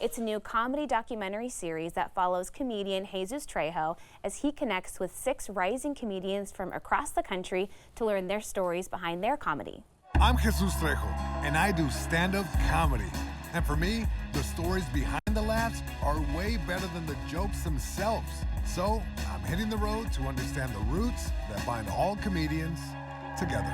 It's a new comedy documentary series that follows comedian Jesus Trejo as he connects with 6 rising comedians from across the country to learn their stories behind their comedy. I'm Jesus Trejo, and I do stand-up comedy. And for me, the stories behind the laughs are way better than the jokes themselves. So I'm hitting the road to understand the roots that bind all comedians together.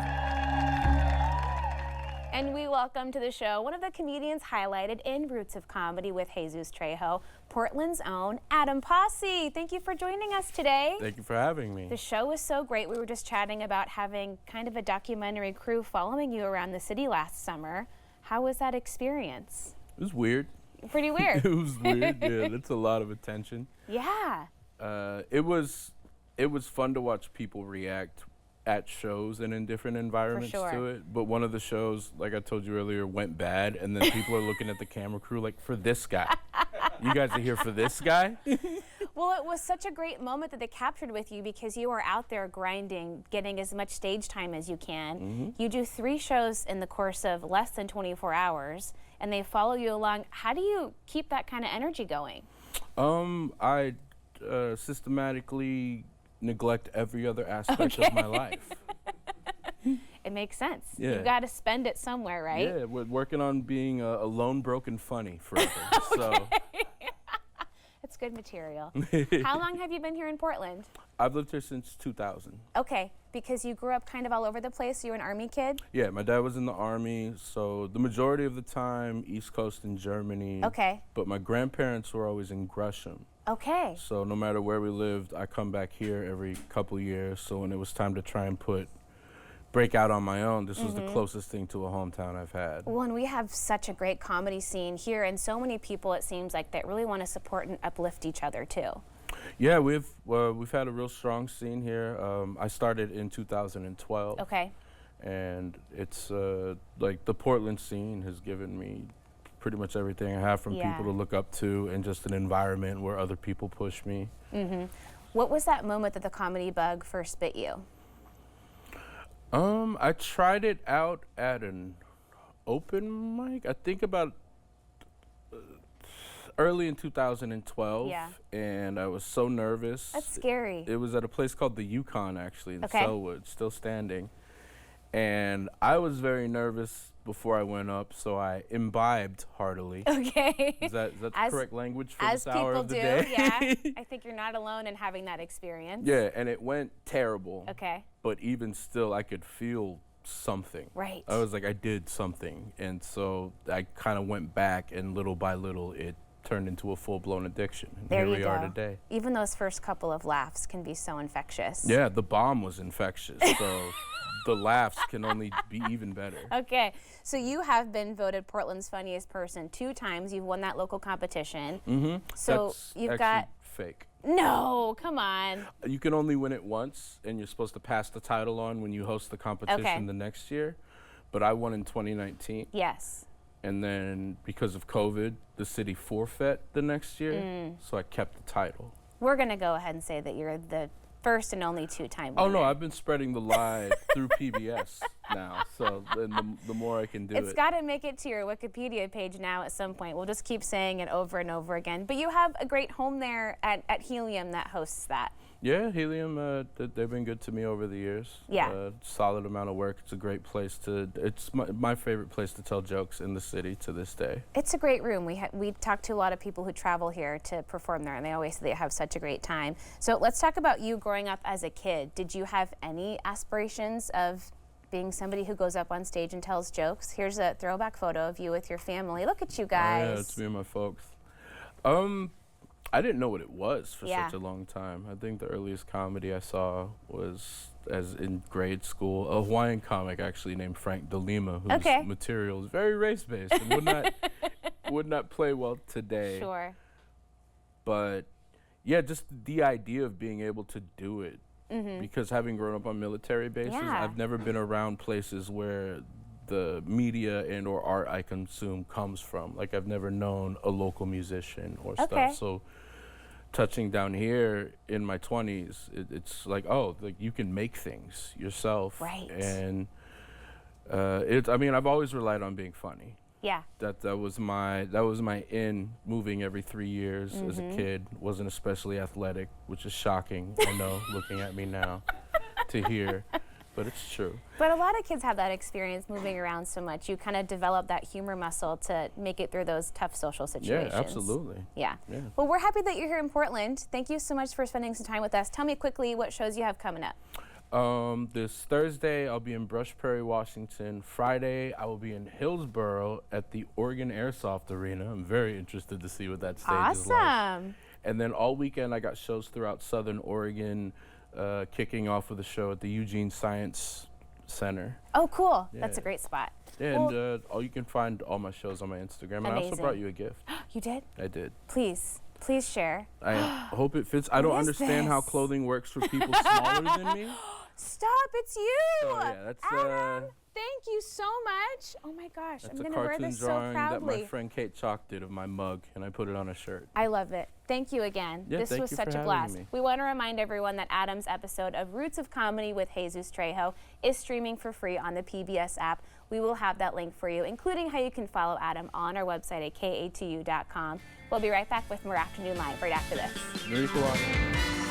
And we welcome to the show one of the comedians highlighted in Roots of Comedy with Jesus Trejo, Portland's own Adam Pasi. Thank you for joining us today. Thank you for having me. The show was so great. We were just chatting about having kind of a documentary crew following you around the city last summer. How was that experience? It was weird. Pretty weird. It was weird, yeah. That's a lot of attention. Yeah. It was fun to watch people react at shows and in different environments to it. But one of the shows, like I told you earlier, went bad, and then people are looking at the camera crew like, for this guy. You guys are here for this guy? Well, it was such a great moment that they captured with you because you are out there grinding, getting as much stage time as you can. Mm-hmm. You do 3 shows in the course of less than 24 hours, and they follow you along. How do you keep that kind of energy going? I systematically neglect every other aspect of my life. It makes sense. Yeah. You've got to spend it somewhere, right? Yeah, we're working on being a lone broken funny forever. So That's good material. How long have you been here in Portland? I've lived here since 2000. Okay, because you grew up kind of all over the place. You were an Army kid? Yeah, my dad was in the Army, so the majority of the time, East Coast in Germany. Okay. But my grandparents were always in Gresham. Okay. So no matter where we lived, I come back here every couple years. So when it was time to try and break out on my own, this was the closest thing to a hometown I've had. Well, and we have such a great comedy scene here, and so many people, it seems like, that really want to support and uplift each other, too. Yeah, we've had a real strong scene here. I started in 2012. Okay. And it's like the Portland scene has given me pretty much everything I have, from people to look up to and just an environment where other people push me. What was that moment that the comedy bug first bit you? I tried it out at an open mic, I think about early in 2012. Yeah. And I was so nervous. That's scary. It was at a place called the Yukon, actually, in Selwood, still standing. And I was very nervous before I went up, so I imbibed heartily. Okay. Is that the correct language for as this hour of the people day? do, yeah. I think you're not alone in having that experience. Yeah, and it went terrible. Okay. But even still, I could feel something. Right. I was like, I did something. And so I kind of went back, and little by little, it turned into a full-blown addiction. And There here you we are go. today. Even those first couple of laughs can be so infectious. Yeah, the bomb was infectious, so the laughs can only be even better. Okay, so you have been voted Portland's funniest person 2 times. You've won that local competition. So That's you've actually got fake. no, come on. You can only win it once, and you're supposed to pass the title on when you host the competition the next year. But I won in 2019. Yes. And then because of COVID, the city forfeit the next year, so I kept the title. We're gonna go ahead and say that you're the first and only 2-time winner. Oh no, I've been spreading the lie through PBS now, so then the more I can do It's got to make it to your Wikipedia page now at some point. We'll just keep saying it over and over again. But you have a great home there at Helium that hosts that. Yeah, Helium, they've been good to me over the years. Yeah. Solid amount of work. It's a great place it's my favorite place to tell jokes in the city to this day. It's a great room. We talk to a lot of people who travel here to perform there, and they always say they have such a great time. So let's talk about you growing up as a kid. Did you have any aspirations of being somebody who goes up on stage and tells jokes? Here's a throwback photo of you with your family. Look at you guys. Yeah, it's me and my folks. I didn't know what it was for such a long time. I think the earliest comedy I saw was as in grade school, a Hawaiian comic actually named Frank DeLima, whose material is very race-based and would not play well today. Sure. But yeah, just the idea of being able to do it, because having grown up on military bases, I've never been around places where the media and or art I consume comes from. Like, I've never known a local musician or stuff. So touching down here in my 20s, it's like, oh, like you can make things yourself. Right. And I mean, I've always relied on being funny. Yeah. That was my in. Moving every 3 years as a kid. Wasn't especially athletic, which is shocking, I know, looking at me now to hear, but it's true. But a lot of kids have that experience moving around so much. You kind of develop that humor muscle to make it through those tough social situations. Yeah, absolutely. Yeah. Yeah. Well, we're happy that you're here in Portland. Thank you so much for spending some time with us. Tell me quickly what shows you have coming up. This Thursday, I'll be in Brush Prairie, Washington. Friday, I will be in Hillsboro at the Oregon Airsoft Arena. I'm very interested to see what that stage is like. Awesome. And then all weekend, I got shows throughout Southern Oregon, kicking off with a show at the Eugene Science Center. Oh, cool. Yeah. That's a great spot. Yeah, Well, and you can find all my shows on my Instagram. And I also Amazing. brought you a gift. you did? I did. Please share. I hope it fits. I don't What is understand how this? clothing works for people smaller than me. Stop, it's you. Oh, yeah, that's, Adam, thank you so much. Oh my gosh, That's I'm a going to wear cartoon this so drawing that proudly. my friend Kate Chalk did of my mug, and I put it on a shirt. I love it. Thank you again. Yeah, This thank was you such for a having blast. me. We want to remind everyone that Adam's episode of Roots of Comedy with Jesus Trejo is streaming for free on the PBS app. We will have that link for you, including how you can follow Adam on our website at katu.com. We'll be right back with more Afternoon Live right after this. Very cool.